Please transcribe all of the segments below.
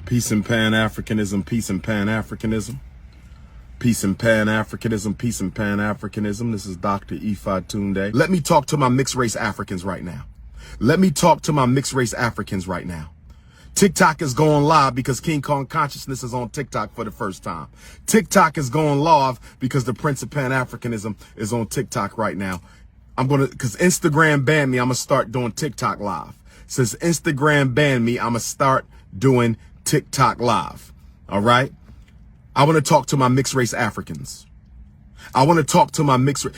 Peace and Pan-Africanism, peace and Pan-Africanism. Peace and Pan-Africanism, peace and Pan-Africanism. This is Dr. Ifa Tunde. Let me talk to my mixed race Africans right now. Let me talk to my mixed race Africans right now. TikTok is going live because King Kong Consciousness is on TikTok for the first time. TikTok is going live because the Prince of Pan-Africanism is on TikTok right now. Because Instagram banned me, I'm going to start doing TikTok live. Since Instagram banned me, I'm going to start doing TikTok live. All right. I want to talk to my mixed race Africans. I want to talk to my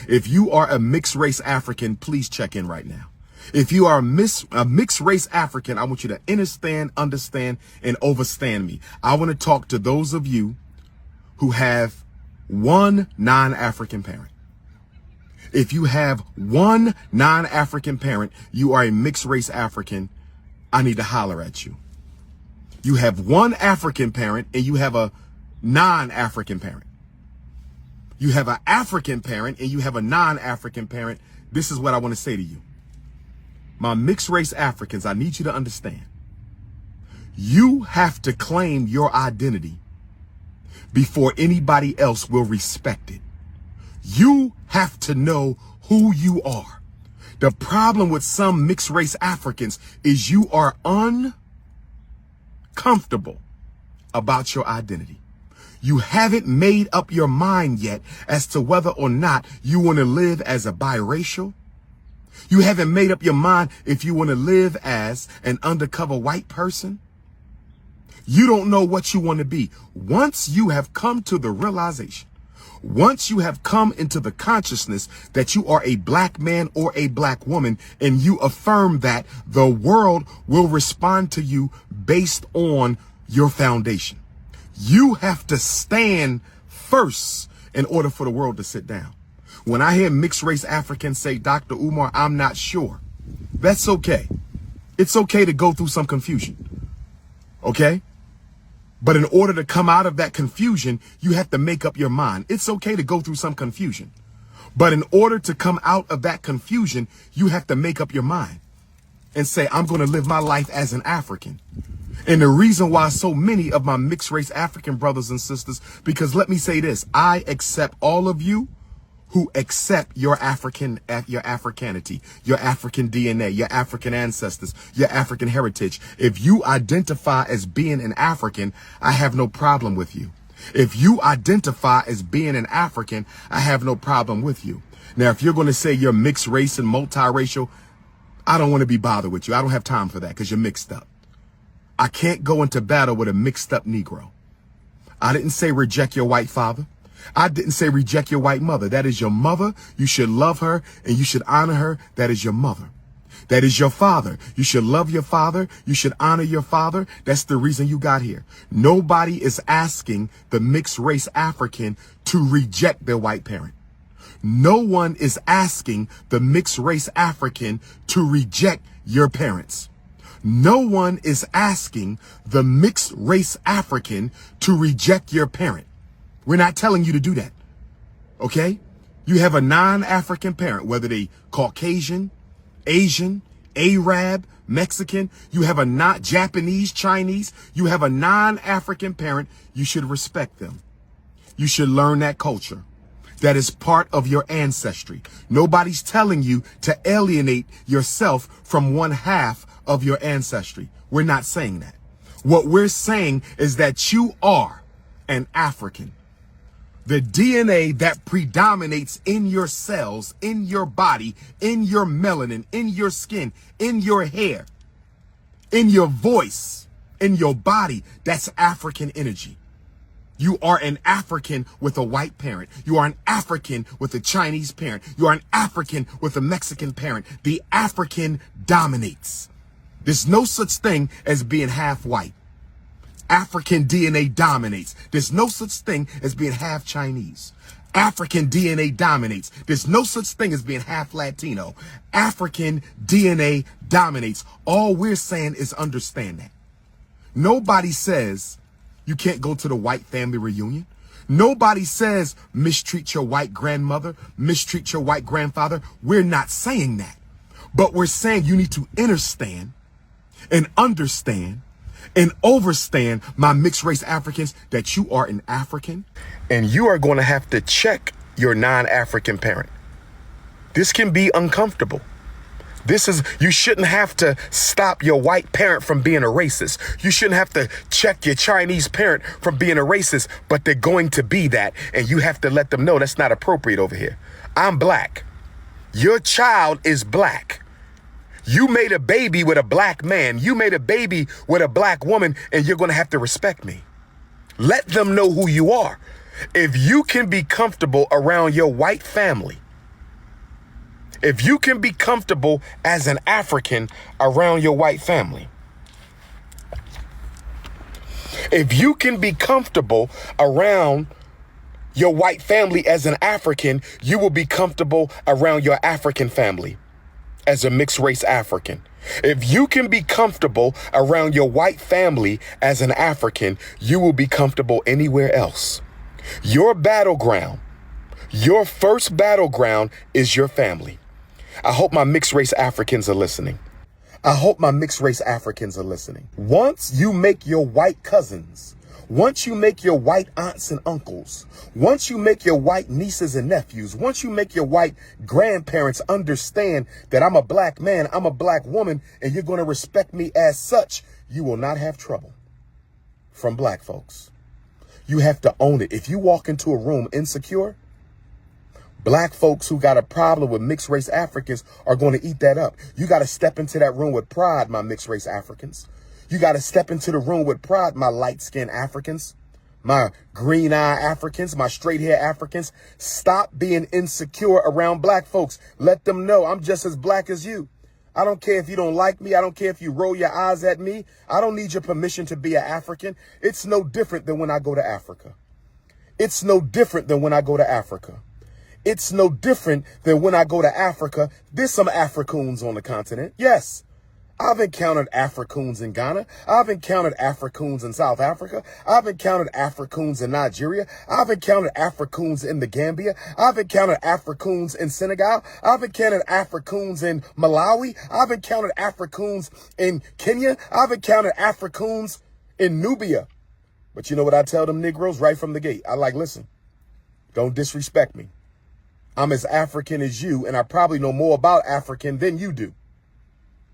if you are a mixed race African, please check in right now. If you are a mixed race African, I want you to understand, and overstand me. I want to talk to those of you who have one non-African parent. If you have one non-African parent, you are a mixed race African. I need to holler at you. You have one African parent and you have a non-African parent. You have an African parent and you have a non-African parent. This is what I want to say to you. My mixed race Africans, I need you to understand. You have to claim your identity before anybody else will respect it. You have to know who you are. The problem with some mixed race Africans is you are uncomfortable about your identity. You haven't made up your mind yet as to whether or not you want to live as a biracial. You haven't made up your mind if you want to live as an undercover white person. You don't know what you want to be. Once you have come to the realization, once you have come into the consciousness that you are a black man or a black woman, and you affirm that, the world will respond to you based on your foundation. You have to stand first in order for the world to sit down. When I hear mixed race Africans say, Dr. Umar, I'm not sure. That's okay. It's okay to go through some confusion. Okay? But in order to come out of that confusion, you have to make up your mind. It's okay to go through some confusion. But in order to come out of that confusion, you have to make up your mind and say, I'm going to live my life as an African. And the reason why so many of my mixed race African brothers and sisters, because let me say this, I accept all of you who accept your Africanity, your African DNA, your African ancestors, your African heritage. If you identify as being an African, I have no problem with you. If you identify as being an African, I have no problem with you. Now, if you're going to say you're mixed race and multiracial, I don't want to be bothered with you. I don't have time for that because you're mixed up. I can't go into battle with a mixed up Negro. I didn't say reject your white father. I didn't say reject your white mother. That is your mother. You should love her and you should honor her. That is your mother. That is your father. You should love your father. You should honor your father. That's the reason you got here. Nobody is asking the mixed race African to reject their white parent. No one is asking the mixed race African to reject your parents. No one is asking the mixed race African to reject your parent. We're not telling you to do that. Okay? You have a non-African parent, whether they Caucasian, Asian, Arab, Mexican, you have a not Japanese, Chinese, you have a non-African parent, you should respect them. You should learn that culture. That is part of your ancestry. Nobody's telling you to alienate yourself from one half of your ancestry. We're not saying that. What we're saying is that you are an African. The DNA that predominates in your cells, in your body, in your melanin, in your skin, in your hair, in your voice, in your body, that's African energy. You are an African with a white parent. You are an African with a Chinese parent. You are an African with a Mexican parent. The African dominates. There's no such thing as being half white. African DNA dominates. There's no such thing as being half Chinese. African DNA dominates. There's no such thing as being half Latino. African DNA dominates. All we're saying is understand that. Nobody says you can't go to the white family reunion. Nobody says mistreat your white grandmother, mistreat your white grandfather. We're not saying that. But we're saying you need to understand and understand, my mixed race Africans, that you are an African and you are going to have to check your non-African parent. This can be uncomfortable. You shouldn't have to stop your white parent from being a racist. You shouldn't have to check your Chinese parent from being a racist, but they're going to be that. And you have to let them know that's not appropriate over here. I'm black. Your child is black. You made a baby with a black man. You made a baby with a black woman, and you're going to have to respect me. Let them know who you are. If you can be comfortable around your white family, if you can be comfortable as an African around your white family, if you can be comfortable around your white family as an African, you will be comfortable around your African family as a mixed race African. If you can be comfortable around your white family as an African, you will be comfortable anywhere else. Your battleground, your first battleground is your family. I hope my mixed race Africans are listening. I hope my mixed race Africans are listening. Once you make your white cousins, once you make your white aunts and uncles, once you make your white nieces and nephews, once you make your white grandparents understand that I'm a black man, I'm a black woman, and you're going to respect me as such, you will not have trouble from black folks. You have to own it. If you walk into a room insecure, black folks who got a problem with mixed race Africans are going to eat that up. You got to step into that room with pride, my mixed race Africans. You got to step into the room with pride, my light-skinned Africans, my green-eye Africans, my straight-hair Africans. Stop being insecure around black folks. Let them know I'm just as black as you. I don't care if you don't like me. I don't care if you roll your eyes at me. I don't need your permission to be an African. It's no different than when I go to Africa. It's no different than when I go to Africa. It's no different than when I go to Africa. There's some Africans on the continent. Yes. I've encountered Africans in Ghana. I've encountered Africans in South Africa. I've encountered Africans in Nigeria. I've encountered Africans in the Gambia. I've encountered Africans in Senegal. I've encountered Africans in Malawi. I've encountered Africans in Kenya. I've encountered Africans in Nubia. But you know what I tell them Negroes right from the gate? I like, listen, don't disrespect me. I'm as African as you, and I probably know more about African than you do.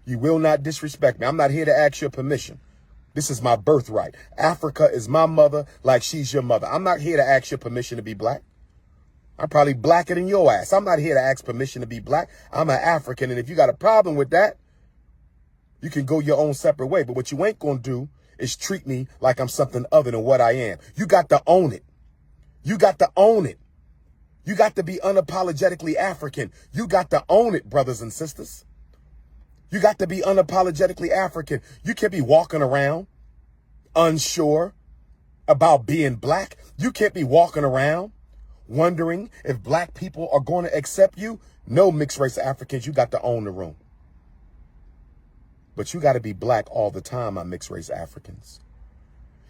You will not disrespect me. I'm not here to ask your permission. This is my birthright. Africa is my mother like she's your mother. I'm not here to ask your permission to be black. I'm probably blacker than your ass. I'm not here to ask permission to be black. I'm an African, and if you got a problem with that, you can go your own separate way. But what you ain't going to do is treat me like I'm something other than what I am. You got to own it. You got to own it. You got to be unapologetically African. You got to own it, brothers and sisters. You got to be unapologetically African. You can't be walking around unsure about being black. You can't be walking around wondering if black people are going to accept you. No, mixed race Africans, you got to own the room. But you got to be black all the time, my mixed race Africans.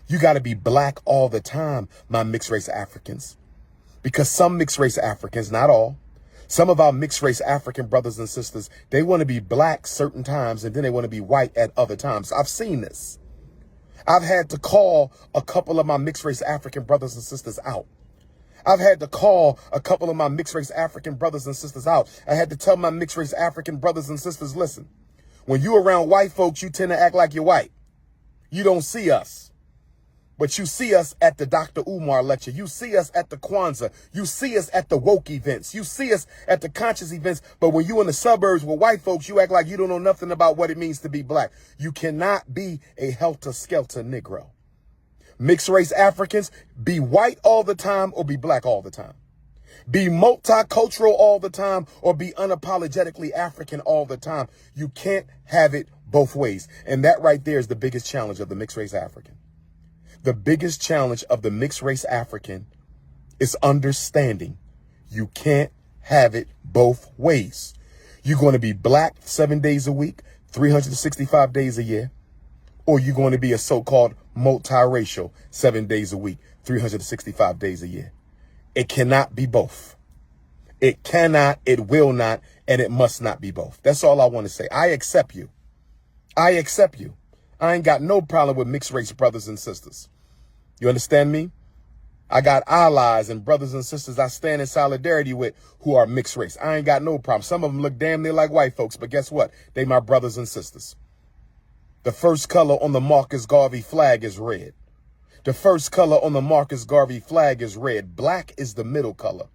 You got to be black all the time, my mixed race Africans. Because some mixed race Africans, not all, some of our mixed race African brothers and sisters, they want to be black certain times and then they want to be white at other times. I've seen this. I've had to call a couple of my mixed race African brothers and sisters out. I've had to call a couple of my mixed race African brothers and sisters out. I had to tell my mixed race African brothers and sisters, listen, when you around white folks, you tend to act like you're white. You don't see us. But you see us at the DR.UMAR lecture. You see us at the Kwanzaa. You see us at the woke events. You see us at the conscious events. But when you in the suburbs with white folks, you act like you don't know nothing about what it means to be black. You cannot be a helter-skelter Negro. Mixed race Africans, be white all the time or be black all the time. Be multicultural all the time or be unapologetically African all the time. You can't have it both ways. And that right there is the biggest challenge of the mixed race African. The biggest challenge of the mixed race African is understanding you can't have it both ways. You're going to be black 7 days a week, 365 days a year, or you're going to be a so-called multiracial 7 days a week, 365 days a year. It cannot be both. It cannot, it will not, and it must not be both. That's all I want to say. I accept you. I accept you. I ain't got no problem with mixed race brothers and sisters. You understand me? I got allies and brothers and sisters I stand in solidarity with who are mixed race. I ain't got no problem. Some of them look damn near like white folks, but guess what? They my brothers and sisters. The first color on the Marcus Garvey flag is red. The first color on the Marcus Garvey flag is red. Black is the middle color.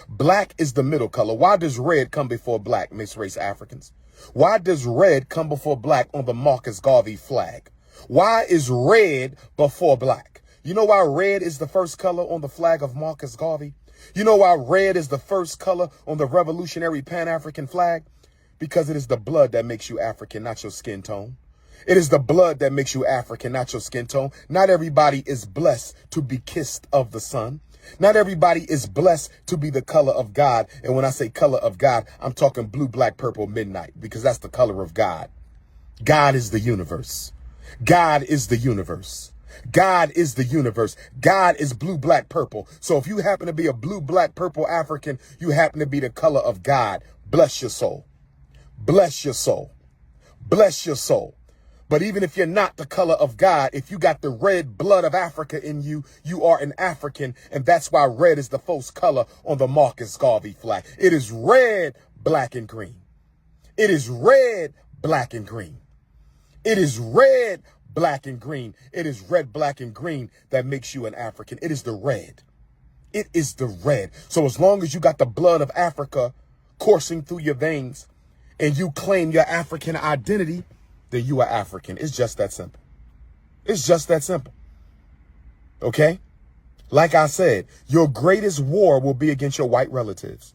Black is the middle color. Why does red come before black, mixed race Africans? Why does red come before black on the Marcus Garvey flag? Why is red before black? You know why red is the first color on the flag of Marcus Garvey? You know why red is the first color on the revolutionary Pan-African flag? Because it is the blood that makes you African, not your skin tone. It is the blood that makes you African, not your skin tone. Not everybody is blessed to be kissed of the sun. Not everybody is blessed to be the color of God. And when I say color of God, I'm talking blue, black, purple, midnight, because that's the color of God. God is the universe. God is the universe. God is the universe. God is blue, black, purple. So if you happen to be a blue, black, purple African, you happen to be the color of God. Bless your soul. Bless your soul. Bless your soul. But even if you're not the color of God, if you got the red blood of Africa in you, you are an African. And that's why red is the first color on the Marcus Garvey flag. It is red, black, and green. It is red, black, and green. It is red, black, and green. It is red, black, and green that makes you an African. It is the red. It is the red. So as long as you got the blood of Africa coursing through your veins and you claim your African identity, then you are African. It's just that simple. It's just that simple. Okay? Like I said, your greatest war will be against your white relatives.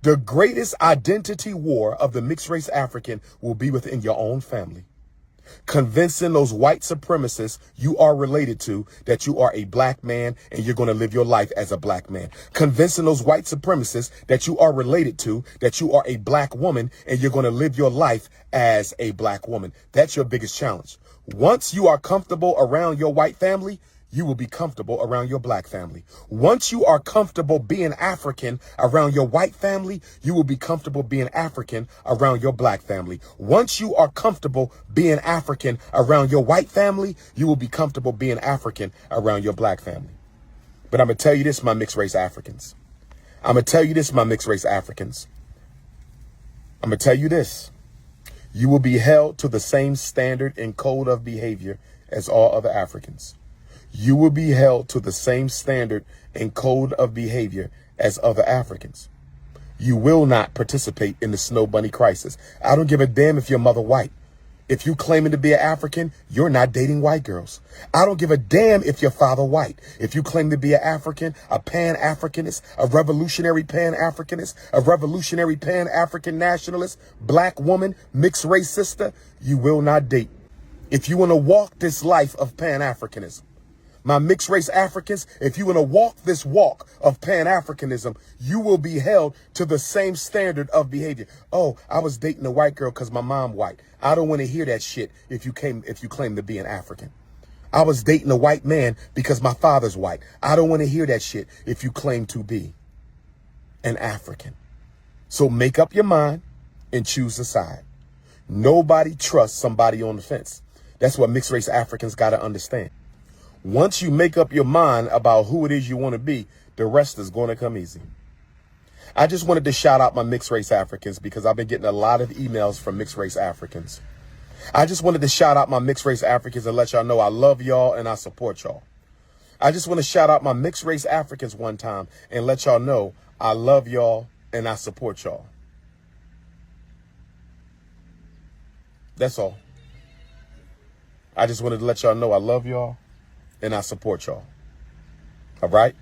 The greatest identity war of the mixed race African will be within your own family. Convincing those white supremacists you are related to that you are a black man and you're going to live your life as a black man. Convincing those white supremacists that you are related to that you are a black woman and you're going to live your life as a black woman. That's your biggest challenge. Once you are comfortable around your white family, you will be comfortable around your black family. Once you are comfortable being African around your white family, you will be comfortable being African around your black family. Once you are comfortable being African around your white family, you will be comfortable being African around your black family. But I'm going to tell you this, my mixed race Africans. I'm going to tell you this, my mixed race Africans. I'm going to tell you this. You will be held to the same standard and code of behavior as all other Africans. You will be held to the same standard and code of behavior as other Africans. You will not participate in the snow bunny crisis. I don't give a damn if your mother white. If you claiming to be an African, you're not dating white girls. I don't give a damn if your father white. If you claim to be an African, a Pan-Africanist, a revolutionary Pan-Africanist, a revolutionary Pan-African nationalist, black woman, mixed race sister, you will not date. If you want to walk this life of Pan-Africanism, my mixed race Africans, if you want to walk this walk of Pan-Africanism, you will be held to the same standard of behavior. Oh, I was dating a white girl because my mom white. I don't want to hear that shit if you claim to be an African. I was dating a white man because my father's white. I don't want to hear that shit if you claim to be an African. So make up your mind and choose a side. Nobody trusts somebody on the fence. That's what mixed race Africans got to understand. Once you make up your mind about who it is you want to be, the rest is going to come easy. I just wanted to shout out my mixed race Africans because I've been getting a lot of emails from mixed race Africans. I just wanted to shout out my mixed race Africans and let y'all know I love y'all and I support y'all. I just want to shout out my mixed race Africans one time and let y'all know I love y'all and I support y'all. That's all. I just wanted to let y'all know I love y'all and I support y'all. All right?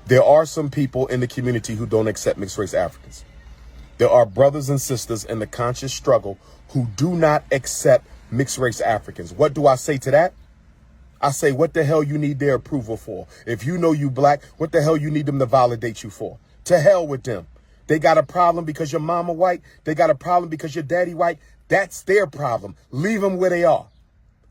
There are some people in the community who don't accept mixed race Africans. There are brothers and sisters in the conscious struggle who do not accept mixed race Africans. What do I say to that? I say, what the hell you need their approval for? If you know you black, what the hell you need them to validate you for? To hell with them. They got a problem because your mama white. They got a problem because your daddy white. That's their problem. Leave them where they are.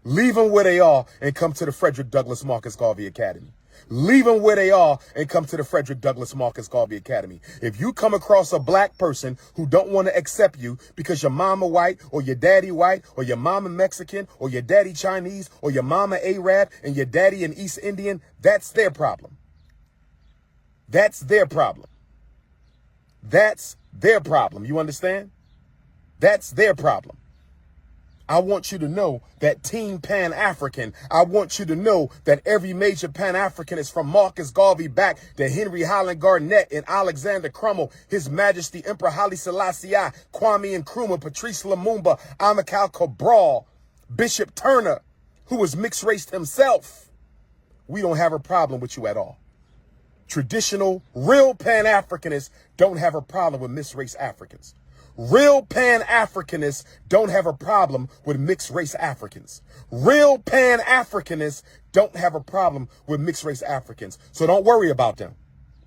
Leave them where they are and come to the Frederick Douglass Marcus Garvey Academy. Leave them where they are and come to the Frederick Douglass Marcus Garvey Academy. If you come across a black person who don't want to accept you because your mama white or your daddy white or your mama Mexican or your daddy Chinese or your mama Arab and your daddy an East Indian, that's their problem. That's their problem. That's their problem. You understand? That's their problem. I want you to know that Team Pan-African, I want you to know that every major Pan-Africanist from Marcus Garvey back to Henry Highland Garnett and Alexander Crummell, His Majesty Emperor Haile Selassie, Kwame Nkrumah, Patrice Lumumba, Amilcar Cabral, Bishop Turner, who was mixed race himself. We don't have a problem with you at all. Traditional, real Pan-Africanists don't have a problem with mixed race Africans. Real Pan-Africanists don't have a problem with mixed race Africans. Real Pan-Africanists don't have a problem with mixed race Africans. So don't worry about them.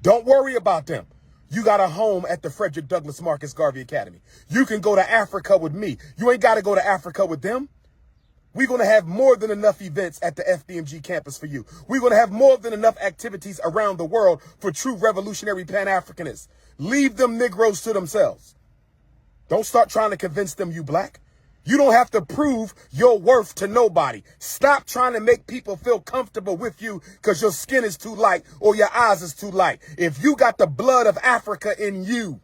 Don't worry about them. You got a home at the Frederick Douglass Marcus Garvey Academy. You can go to Africa with me. You ain't got to go to Africa with them. We're going to have more than enough events at the FDMG campus for you. We're going to have more than enough activities around the world for true revolutionary Pan-Africanists. Leave them Negroes to themselves. Don't start trying to convince them you black. You don't have to prove your worth to nobody. Stop trying to make people feel comfortable with you because your skin is too light or your eyes is too light. If you got the blood of Africa in you,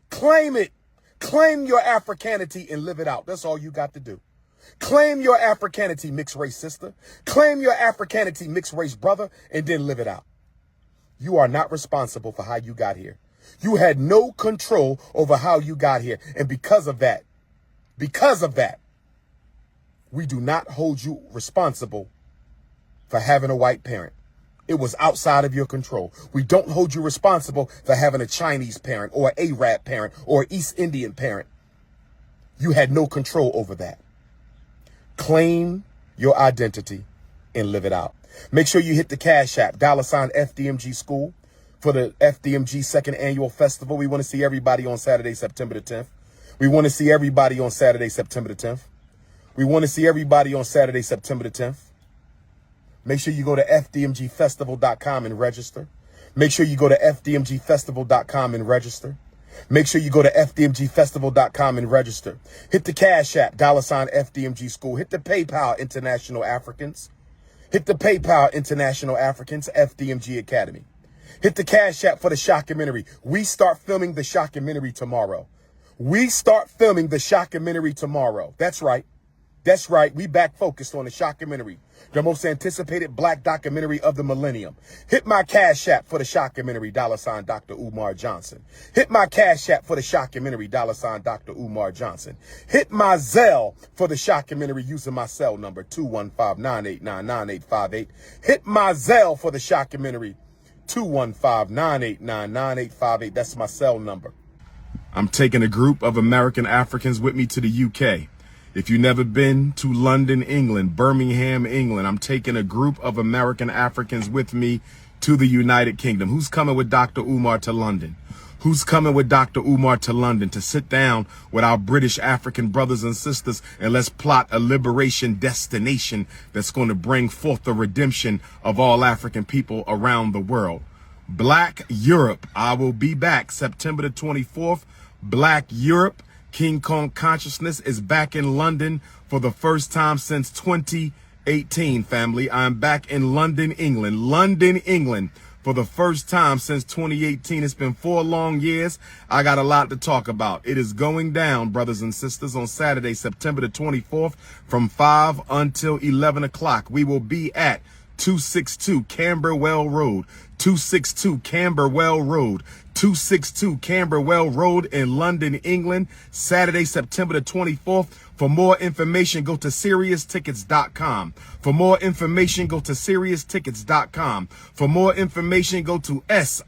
claim it. Claim your Africanity and live it out. That's all you got to do. Claim your Africanity, mixed race sister. Claim your Africanity, mixed race brother, and then live it out. You are not responsible for how you got here. You had no control over how you got here. And because of that, we do not hold you responsible for having a white parent. It was outside of your control. We don't hold you responsible for having a Chinese parent or an Arab parent or an East Indian parent. You had no control over that. Claim your identity and live it out. Make sure you hit the Cash App, $FDMG School. For the FDMG second annual festival. We want to see everybody on Saturday, September the 10th. We want to see everybody on Saturday, September the 10th. We want to see everybody on Saturday, September the 10th. Make sure you go to FDMGfestival.com and register. Make sure you go to FDMGfestival.com and register. Make sure you go to FDMGfestival.com and register. Hit the Cash App, $FDMG School. Hit the PayPal International Africans. Hit the PayPal International Africans, FDMG Academy. Hit the Cash App for the shockumentary. We start filming the shockumentary tomorrow. That's right. That's right. We back focused on the shockumentary, the most anticipated black documentary of the millennium. Hit my Cash App for the shockumentary, $DrUmarJohnson. Hit my Cash App for the shockumentary, $DrUmarJohnson. Hit my Zelle for the shockumentary using my cell number, 215-989-9858. Hit my Zelle for the shockumentary, 215-989-9858. That's my cell number. I'm taking a group of American Africans with me to the UK. If you've never been to London, England, Birmingham, England, I'm taking a group of American Africans with me to the United Kingdom. Who's coming with Dr. Umar to London? Who's coming with Dr. Umar to London to sit down with our British African brothers and sisters and let's plot a liberation destination that's going to bring forth the redemption of all African people around the world? Black Europe. I will be back September the 24th. Black Europe. King Kong Consciousness is back in London for the first time since 2018, family. I'm back in London, England. London, England. For the first time since 2018. It's been 4 long years. I got a lot to talk about. It is going down, brothers and sisters, on Saturday, September the 24th from 5 until 11 o'clock. We will be at 262 Camberwell Road, 262 Camberwell Road, 262 Camberwell Road in London, England, Saturday, September the 24th. For more information, go to SiriusTickets.com. For more information, go to SiriusTickets.com. For more information, go to SIRIUS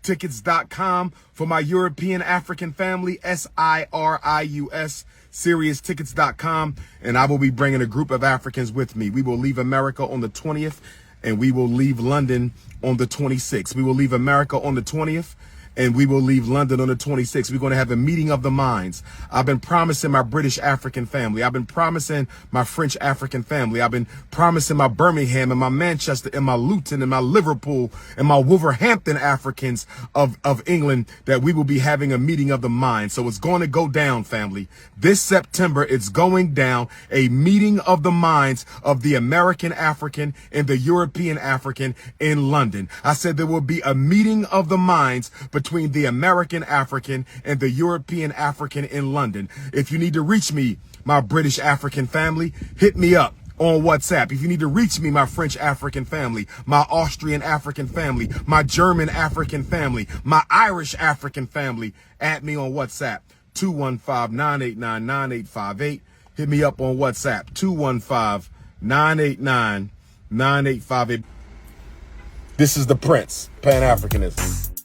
Tickets.com. For my European African family, SIRIUS SiriusTickets.com. And I will be bringing a group of Africans with me. We will leave America on the 20th and we will leave London on the 26th. We will leave America on the 20th and we will leave London on the 26th. We're going to have a meeting of the minds. I've been promising my British African family. I've been promising my French African family. I've been promising my Birmingham and my Manchester and my Luton and my Liverpool and my Wolverhampton Africans of England that we will be having a meeting of the minds. So it's going to go down, family. This September, it's going down, a meeting of the minds of the American African and the European African in London. I said there will be a meeting of the minds between the American African and the European African in London. If you need to reach me, my British African family, hit me up on WhatsApp. If you need to reach me, my French African family, my Austrian African family, my German African family, my Irish African family, add me on WhatsApp, 215-989-9858. Hit me up on WhatsApp, 215-989-9858. This is the Prince, Pan-Africanism.